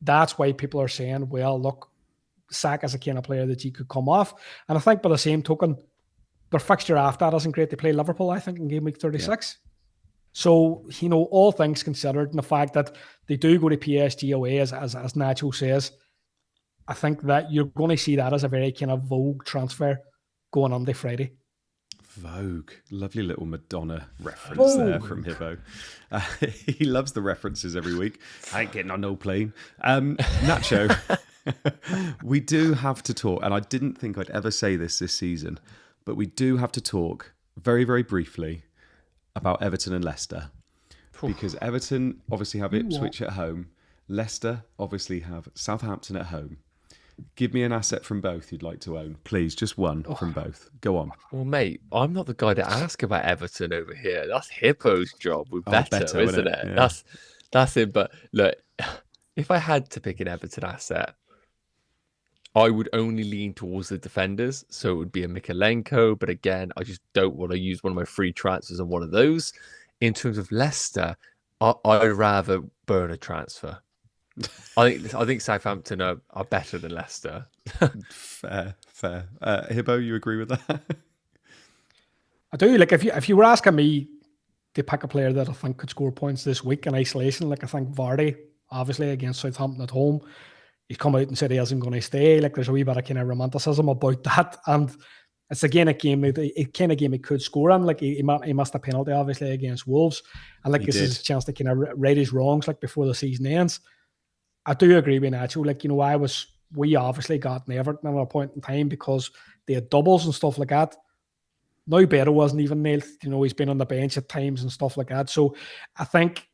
that's why people are saying, well, look, Saka's a kind of player that you could come off. And I think by the same token, their fixture after that isn't great. They play Liverpool, I think, in game week 36. Yeah. So, all things considered, and the fact that they do go to PSG away, as Nacho says, I think that you're going to see that as a very kind of vogue transfer going on Friday. Vogue. Lovely little Madonna reference there from Hibbo. He loves the references every week. I ain't getting on no plane. Nacho, we do have to talk, and I didn't think I'd ever say this season, but we do have to talk very, very briefly about Everton and Leicester. Because Everton obviously have Ipswich at home. Leicester obviously have Southampton at home. Give me an asset from both you'd like to own. Please, just one from both. Go on. Well, mate, I'm not the guy to ask about Everton over here. That's Hippo's job with Beto, isn't it? Yeah. That's it. But look, if I had to pick an Everton asset, I would only lean towards the defenders. So it would be a Mikalenko. But again, I just don't want to use one of my free transfers on one of those. In terms of Leicester, I'd rather burn a transfer. I think Southampton are better than Leicester. Fair. Hibbo, you agree with that? I do. Like if you were asking me to pick a player that I think could score points this week in isolation, like I think Vardy, obviously against Southampton at home, he's come out and said he isn't going to stay. Like there's a wee bit of kind of romanticism about that, and it's again a game he could score in. Like he missed a penalty obviously against Wolves, and like this is his chance to kind of right his wrongs like before the season ends. I do agree with Nacho. Like, we obviously got in Everton at a point in time because they had doubles and stuff like that. Now Beto wasn't even nailed. He's been on the bench at times and stuff like that. So I think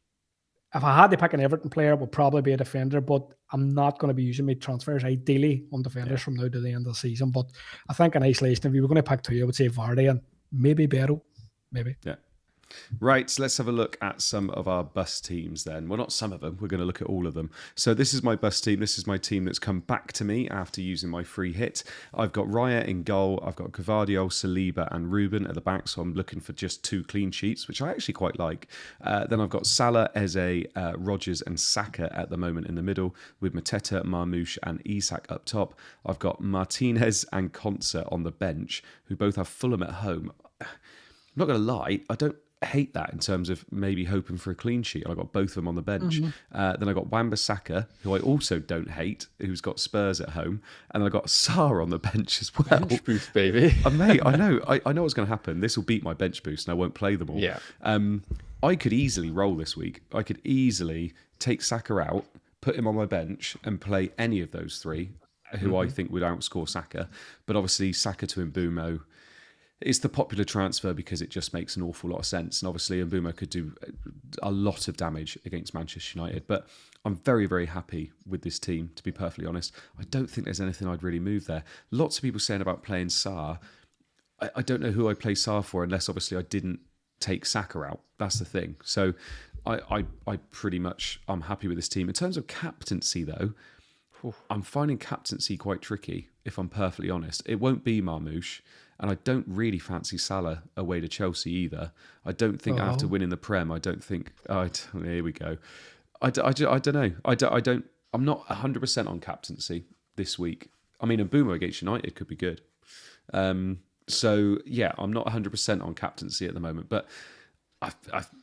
if I had to pick an Everton player, it would probably be a defender, but I'm not going to be using my transfers ideally on defenders from now to the end of the season. But I think in isolation, if you were going to pick two, I would say Vardy and maybe Beto. Maybe. Yeah. Right, so let's have a look at some of our bust teams then. Well, not some of them. We're going to look at all of them. So this is my bust team. This is my team that's come back to me after using my free hit. I've got Raya in goal. I've got Gvardiol, Saliba and Ruben at the back. So I'm looking for just 2 clean sheets, which I actually quite like. Then I've got Salah, Eze, Rodgers and Saka at the moment in the middle with Mateta, Marmoush and Isak up top. I've got Martinez and Konsa on the bench who both have Fulham at home. I'm not going to lie, I don't hate that in terms of maybe hoping for a clean sheet. I got both of them on the bench. Then I got Wan-Bissaka, who I also don't hate, who's got Spurs at home, and I got Sarr on the bench as well. Bench boost, baby. Mate, I know what's going to happen. This will beat my bench boost, and I won't play them all. Yeah. I could easily roll this week. I could easily take Saka out, put him on my bench, and play any of those 3, who I think would outscore Saka. But obviously, Saka to Mbeumo. It's the popular transfer because it just makes an awful lot of sense. And obviously, Mbeumo could do a lot of damage against Manchester United. But I'm very, very happy with this team, to be perfectly honest. I don't think there's anything I'd really move there. Lots of people saying about playing Sarr. I don't know who I play Sarr for unless, obviously, I didn't take Saka out. That's the thing. So I pretty much, I'm happy with this team. In terms of captaincy, though, I'm finding captaincy quite tricky, if I'm perfectly honest. It won't be Marmoush. And I don't really fancy Salah away to Chelsea either. I don't think after winning the Prem, I don't think... here we go. I don't know. I'm not 100% on captaincy this week. I mean, Mbeumo against United could be good. So, yeah, I'm not 100% on captaincy at the moment. But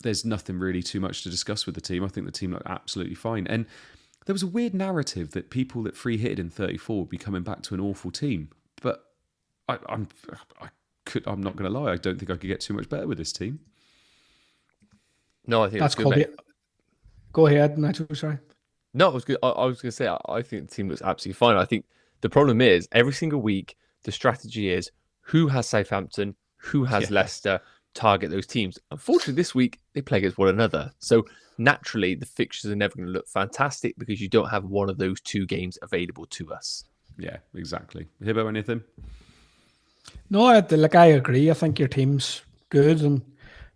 there's nothing really too much to discuss with the team. I think the team look absolutely fine. And there was a weird narrative that people that free hitted in 34 would be coming back to an awful team. But... I'm not going to lie. I don't think I could get too much better with this team. No, I think that's good, called mate. Go ahead, Nacho. Sorry. No, I was good. I was going to say I think the team looks absolutely fine. I think the problem is every single week the strategy is who has Southampton, who has Leicester, target those teams. Unfortunately, this week they play against one another, so naturally the fixtures are never going to look fantastic because you don't have one of those 2 games available to us. Yeah, exactly. Hibbo, anything? No, I agree. I think your team's good, and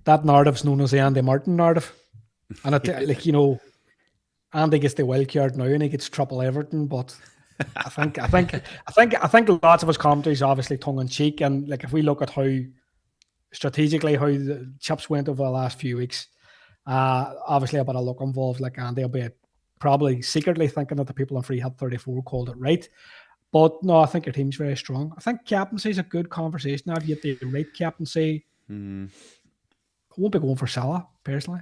that narrative's known as the Andy Martin narrative. And Andy gets the wild card now, and he gets triple Everton. But I think lots of his commentary is obviously tongue in cheek, and like if we look at how strategically how the chips went over the last few weeks, obviously a bit of luck involved. Like Andy will be probably secretly thinking that the people on Free Hit 34 called it right. But no, I think your team's very strong. I think captaincy is a good conversation. I've yet to rate captaincy. I won't be going for Salah, personally.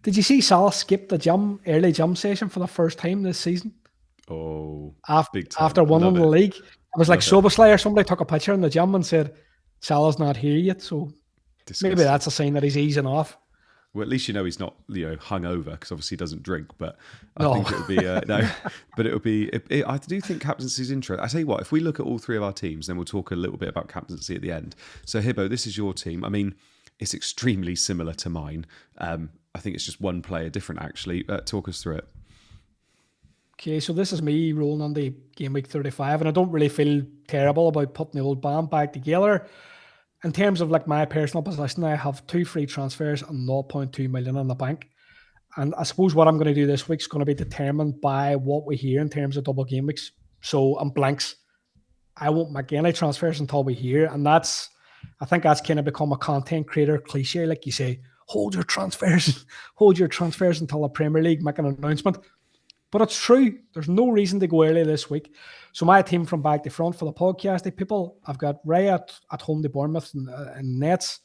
Did you see Salah skip the early gym session for the first time this season? Oh, After, big time. after winning the league. It was like Love it. Soboslai or somebody took a picture in the gym and said, Salah's not here yet. So Disgusting. maybe that's a sign that he's easing off. Well, at least you know he's not, hungover, because obviously he doesn't drink. But I No. think it would be no. But it would be. I do think captaincy is interesting. I tell you what, if we look at all three of our teams, then we'll talk a little bit about captaincy at the end. So Hibbo, this is your team. I mean, it's extremely similar to mine. I think it's just one player different, actually. Talk us through it. Okay, so this is me rolling on the game week 35, and I don't really feel terrible about putting the old band back together. In terms of like my personal position, I have 2 free transfers and 0.2 million in the bank. And I suppose what I'm going to do this week is going to be determined by what we hear in terms of double game weeks. So I'm blanks. I won't make any transfers until we hear. And I think that's kind of become a content creator cliche. Like you say, hold your transfers until the Premier League make an announcement. But it's true. There's no reason to go early this week. So my team from back to front for the podcasting people, I've got Raya at home to Bournemouth and Nets,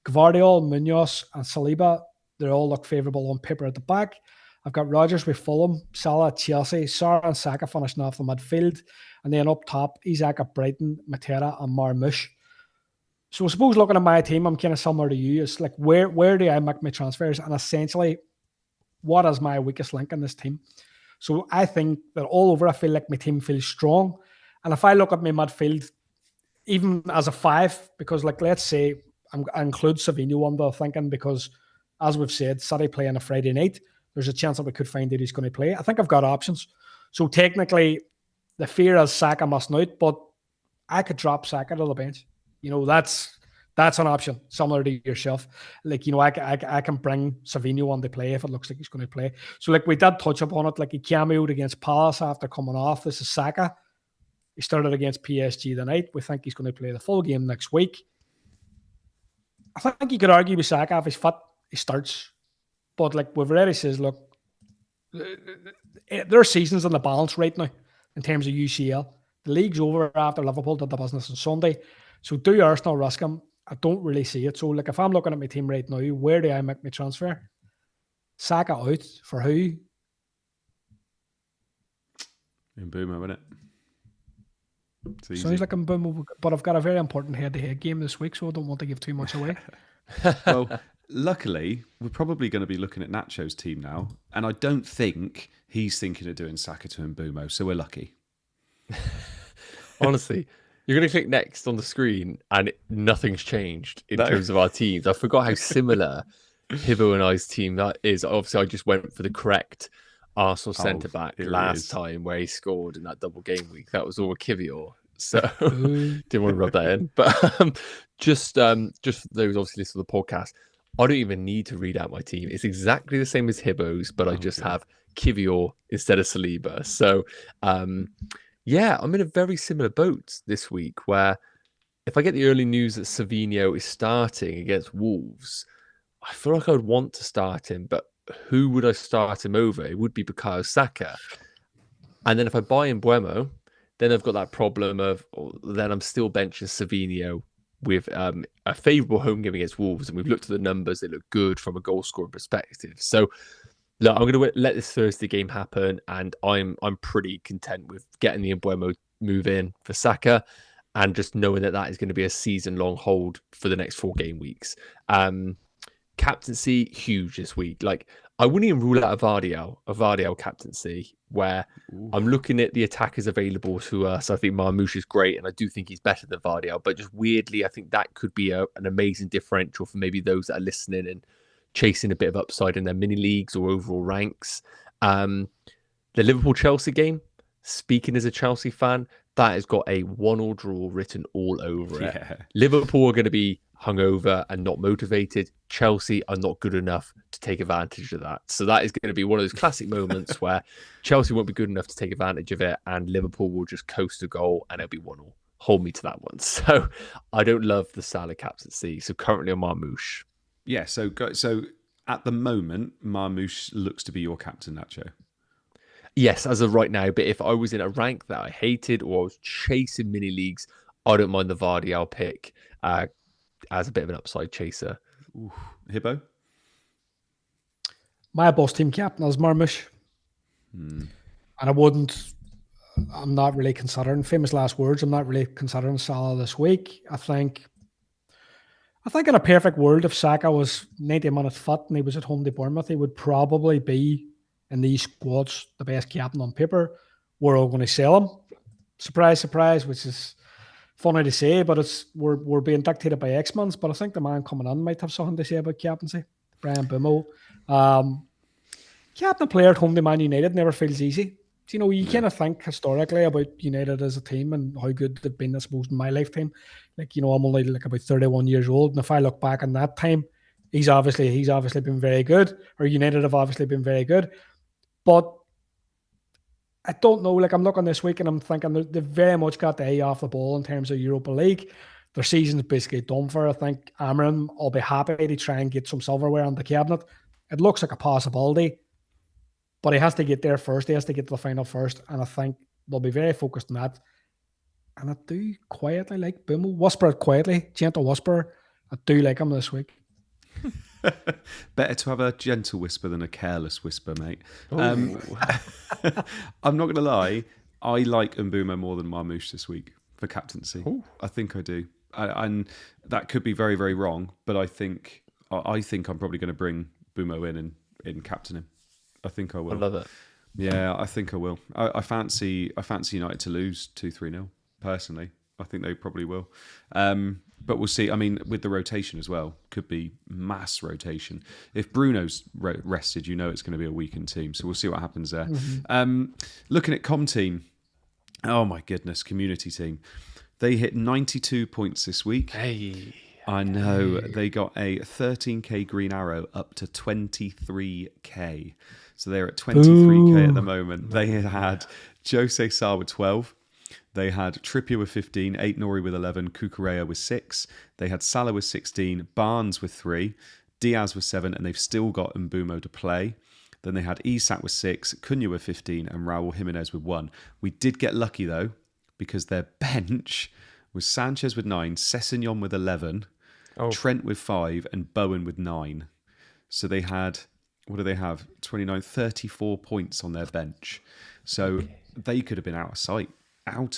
Gvardiol, Munoz and Saliba. They all look favourable on paper at the back. I've got Rodgers with Fulham, Salah, Chelsea, Sarr and Saka finishing off the midfield. And then up top, Isak at Brighton, Matera and Marmoush. So I suppose looking at my team, I'm kind of similar to you. It's like, where do I make my transfers? And essentially, what is my weakest link in this team? So I think that all over, I feel like my team feels strong. And if I look at my midfield, even as a 5, because like, let's say I include Savinho under thinking, because as we've said, City play on a Friday night, there's a chance that we could find that he's going to play. I think I've got options. So technically, the fear is Saka must out, but I could drop Saka to the bench. That's an option, similar to yourself. Like, I can bring Savinho on to play if it looks like he's going to play. So, like, we did touch upon it. Like, he cameoed against Palace after coming off. This is Saka. He started against PSG tonight. We think he's going to play the full game next week. I think you could argue with Saka, if he's fit, he starts. But, like, we've already said, look, their season's in the balance right now in terms of UCL. The league's over after Liverpool did the business on Sunday. So do Arsenal risk him? I don't really see it. So, like, if I'm looking at my team right now, where do I make my transfer? Saka out for who? In Boomer, wouldn't it? Sounds like I'm boom, but I've got a very important head-to-head game this week, so I don't want to give too much away. Well, luckily, we're probably going to be looking at Nacho's team now, and I don't think he's thinking of doing Saka to Mbumo, so we're lucky. Honestly, you're going to click next on the screen and nothing's changed in terms of our teams. I forgot how similar Hibbo and I's team that is. Obviously, I just went for the correct Arsenal centre-back last time where he scored in that double game week. That was all Kivior. So didn't want to rub that in. But just for those obviously listening to the podcast, I don't even need to read out my team. It's exactly the same as Hibbo's, but I just have Kivior instead of Saliba. So yeah, I'm in a very similar boat this week where if I get the early news that Savinho is starting against Wolves, I feel like I would want to start him, but who would I start him over? It would be Bukayo Saka. And then if I buy in Mbeumo, then I've got that problem of then I'm still benching Savinho with a favourable home game against Wolves. And we've looked at the numbers. They look good from a goal scoring perspective. So look, I'm going to let this Thursday game happen, and I'm pretty content with getting the Mbeumo move in for Saka, and just knowing that is going to be a season-long hold for the next 4 game weeks. Captaincy huge this week. Like, I wouldn't even rule out a Vardiel captaincy, where I'm looking at the attackers available to us. I think Marmoush is great, and I do think he's better than Vardiel. But just weirdly, I think that could be an amazing differential for maybe those that are listening and chasing a bit of upside in their mini leagues or overall ranks. The Liverpool-Chelsea game, speaking as a Chelsea fan, that has got a 1-1 draw written all over it. Liverpool are going to be hungover and not motivated. Chelsea are not good enough to take advantage of that. So that is going to be one of those classic moments where Chelsea won't be good enough to take advantage of it, and Liverpool will just coast a goal and it'll be 1-1. Hold me to that one. So I don't love the Salah captaincy. So currently on Marmoush. Yeah, so at the moment, Marmoush looks to be your captain, Nacho. Yes, as of right now. But if I was in a rank that I hated or I was chasing mini leagues, I don't mind the Vardy I'll pick as a bit of an upside chaser. Ooh. Hibbo? My boss team captain is Marmoush. And I'm not really considering, famous last words, I'm not really considering Salah this week. I think in a perfect world, if Saka was 90 minutes fit and he was at home to Bournemouth, he would probably be in these squads the best captain on paper. We're all going to sell him. Surprise, surprise, which is funny to say, but we're being dictated by X-Mans. But I think the man coming in might have something to say about captaincy. Brian Bumo. Captain player at home to Man United never feels easy. You know, you kind of think historically about United as a team and how good they've been, I suppose, in my lifetime. Like, you know, I'm only like about 31 years old. And if I look back on that time, he's obviously been very good, or United have obviously been very good. But I don't know, like I'm looking this week and I'm thinking they've very much got the eye off the ball in terms of Europa League. Their season's basically done for. I think Amarim will be happy to try and get some silverware on the cabinet. It looks like a possibility. But he has to get there first. He has to get to the final first. And I think they'll be very focused on that. And I do quietly like Bumo. Whisper it quietly. Gentle whisper. I do like him this week. Better to have a gentle whisper than a careless whisper, mate. I'm not going to lie. I like Mbumo more than Marmoush this week for captaincy. Ooh. I think I do. And that could be very, very wrong. But I think I'm probably going to bring Bumo in captain him. I think I will. I love it. Yeah, I think I will. I fancy United to lose 2-3-0, personally. I think they probably will. But we'll see. I mean, with the rotation as well, could be mass rotation. If Bruno's rested, you know it's going to be a weakened team. So we'll see what happens there. Looking at Com Team, oh my goodness, community team. They hit 92 points this week. Hey. I know. They got a 13k green arrow up to 23k. So they're at 23k at the moment. They had Jose Sarr with 12. They had Trippier with 15, 8 Nori with 11, Cucurella with 6. They had Salah with 16, Barnes with 3, Diaz with 7, and they've still got Mbumo to play. Then they had Isak with 6, Cunha with 15, and Raul Jimenez with 1. We did get lucky, though, because their bench was Sanchez with 9, Sessegnon with 11, Trent with 5, and Bowen with 9. So they had, what do they have? 29, 34 points on their bench. So they could have been out of sight. But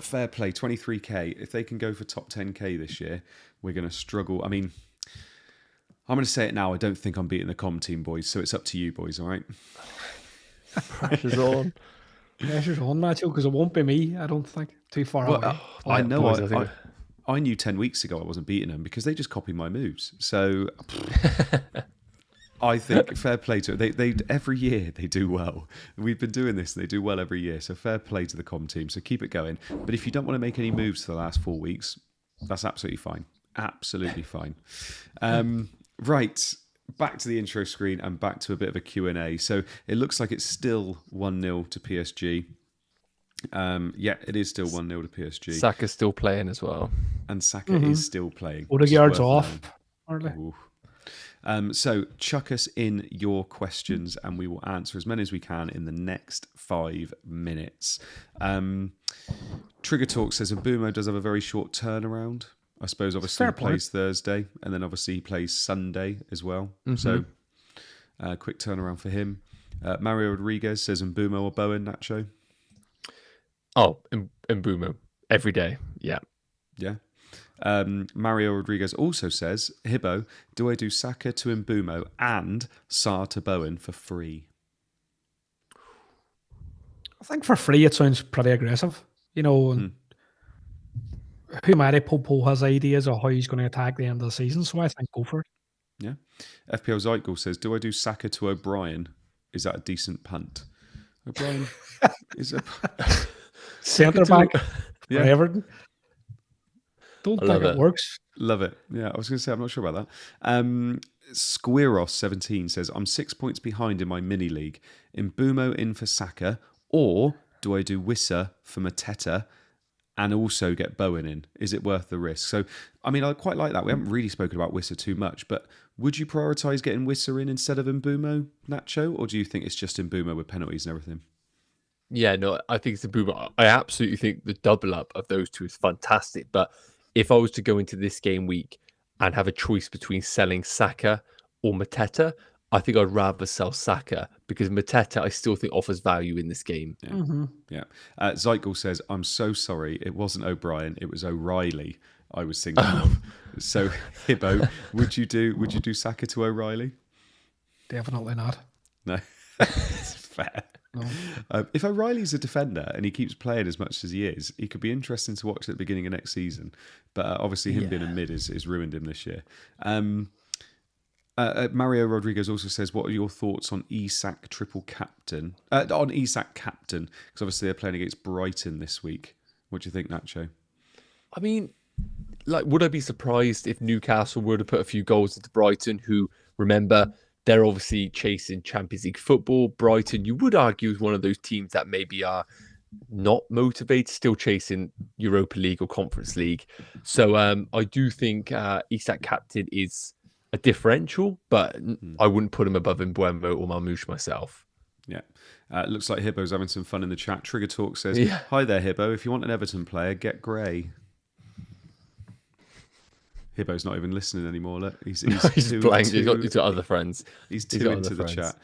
fair play, 23k. If they can go for top 10k this year, we're going to struggle. I mean, I'm going to say it now. I don't think I'm beating the Com Team, boys. So it's up to you, boys, all right? Pressure's on. Pressure's on, Nacho, because it won't be me, I don't think. Too far away. I know. I knew 10 weeks ago I wasn't beating them because they just copied my moves. So I think fair play to it. They every year they do well. We've been doing this. They do well every year. So fair play to the Com Team. So keep it going. But if you don't want to make any moves for the last 4 weeks, that's absolutely fine. Absolutely fine. Right. Back to the intro screen and back to a bit of a Q&A. So it looks like it's still 1-0 to PSG. Yeah, it is still 1-0 to PSG. Saka's still playing as well. And Saka is still playing. Odegaard's off, aren't they? So chuck us in your questions and we will answer as many as we can in the next 5 minutes. Trigger Talk says Mbumo does have a very short turnaround. I suppose obviously he plays Thursday and then obviously he plays Sunday as well. So quick turnaround for him. Mario Rodriguez says Mbumo or Bowen, Nacho? Oh, Mbumo. Every day. Yeah. Yeah. Mario Rodriguez also says, Hibbo, do I do Saka to Mbumo and Sarr to Bowen for free? I think for free it sounds pretty aggressive. You know, who might Popo has ideas of how he's going to attack the end of the season, so I think go for it. Yeah. FPL Zeitgel says, do I do Saka to O'Brien? Is that a decent punt? O'Brien is a centre back for Everton. Don't think it works. Love it. Yeah, I was going to say, I'm not sure about that. Squiros17 says, I'm 6 points behind in my mini league. Mbumo in for Saka, or do I do Wissa for Mateta and also get Bowen in? Is it worth the risk? So, I mean, I quite like that. We haven't really spoken about Wissa too much, but would you prioritise getting Wissa in instead of Mbumo, Nacho, or do you think it's just Mbumo with penalties and everything? Yeah, no, I think it's a boomer. I absolutely think the double up of those two is fantastic. But if I was to go into this game week and have a choice between selling Saka or Mateta, I think I'd rather sell Saka because Mateta I still think offers value in this game. Yeah. Zeichel says, I'm so sorry. It wasn't O'Brien. It was O'Reilly I was thinking of. So, Hibbo, would you do Saka to O'Reilly? Definitely not. No. It's fair. No. If O'Reilly's a defender and he keeps playing as much as he is, he could be interesting to watch at the beginning of next season. But obviously him being a mid is ruined him this year. Mario Rodriguez also says, what are your thoughts on Isak triple captain? On Isak captain, because obviously they're playing against Brighton this week. What do you think, Nacho? I mean, like, would I be surprised if Newcastle were to put a few goals into Brighton, who, remember, they're obviously chasing Champions League football. Brighton, you would argue, is one of those teams that maybe are not motivated, still chasing Europa League or Conference League. So I do think Isak captain is a differential, but I wouldn't put him above Mbuemo or Marmoush myself. Yeah. Looks like Hibbo's having some fun in the chat. Trigger Talk says, Hi there, Hibbo. If you want an Everton player, get Gray. Hibbo's not even listening anymore. Look, he's playing. He's got other friends. He's too into the chat.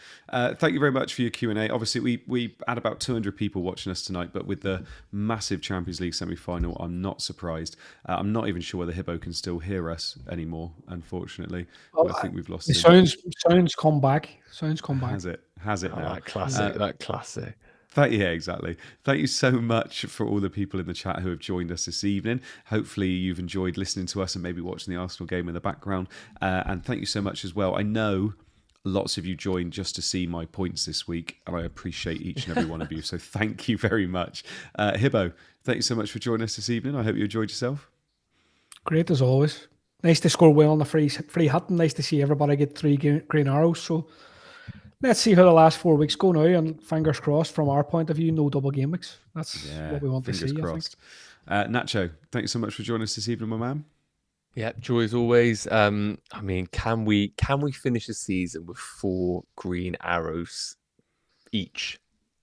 Thank you very much for your Q&A. Obviously, we had about 200 people watching us tonight, but with the massive Champions League semi-final, I'm not surprised. I'm not even sure whether Hibbo can still hear us anymore, unfortunately. Well, I think we've lost him. Sounds come back. Sounds come back. Has it now? That classic. Yeah, exactly. Thank you so much for all the people in the chat who have joined us this evening. Hopefully you've enjoyed listening to us and maybe watching the Arsenal game in the background. And thank you so much as well. I know lots of you joined just to see my points this week, and I appreciate each and every one of you. So thank you very much. Hibbo, thank you so much for joining us this evening. I hope you enjoyed yourself. Great as always. Nice to score well on the free hit, and nice to see everybody get 3 green arrows. So let's see how the last 4 weeks go now, and fingers crossed from our point of view, no double game weeks. That's what we want to see. Crossed. Nacho, thank you so much for joining us this evening, my man. Yeah, joy as always. I mean, can we finish the season with 4 green arrows each?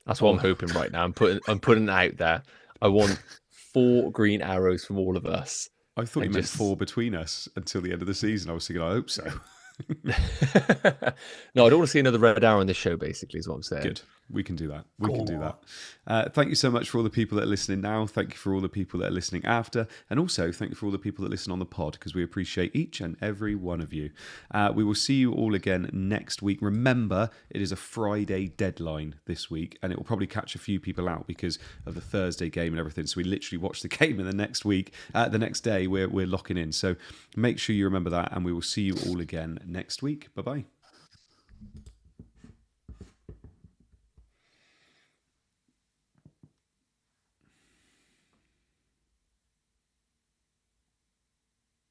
That's what I'm hoping right now. I'm putting it out there. I want 4 green arrows from all of us. I thought you meant 4 between us until the end of the season. I was thinking, I hope so. No, I don't want to see another red arrow on this show, basically, is what I'm saying. Good. We can do that. We can do that. Thank you so much for all the people that are listening now. Thank you for all the people that are listening after. And also, thank you for all the people that listen on the pod, because we appreciate each and every one of you. We will see you all again next week. Remember, it is a Friday deadline this week, and it will probably catch a few people out because of the Thursday game and everything. So we literally watch the game in the next week. The next day, we're locking in. So make sure you remember that, and we will see you all again next week. Bye-bye.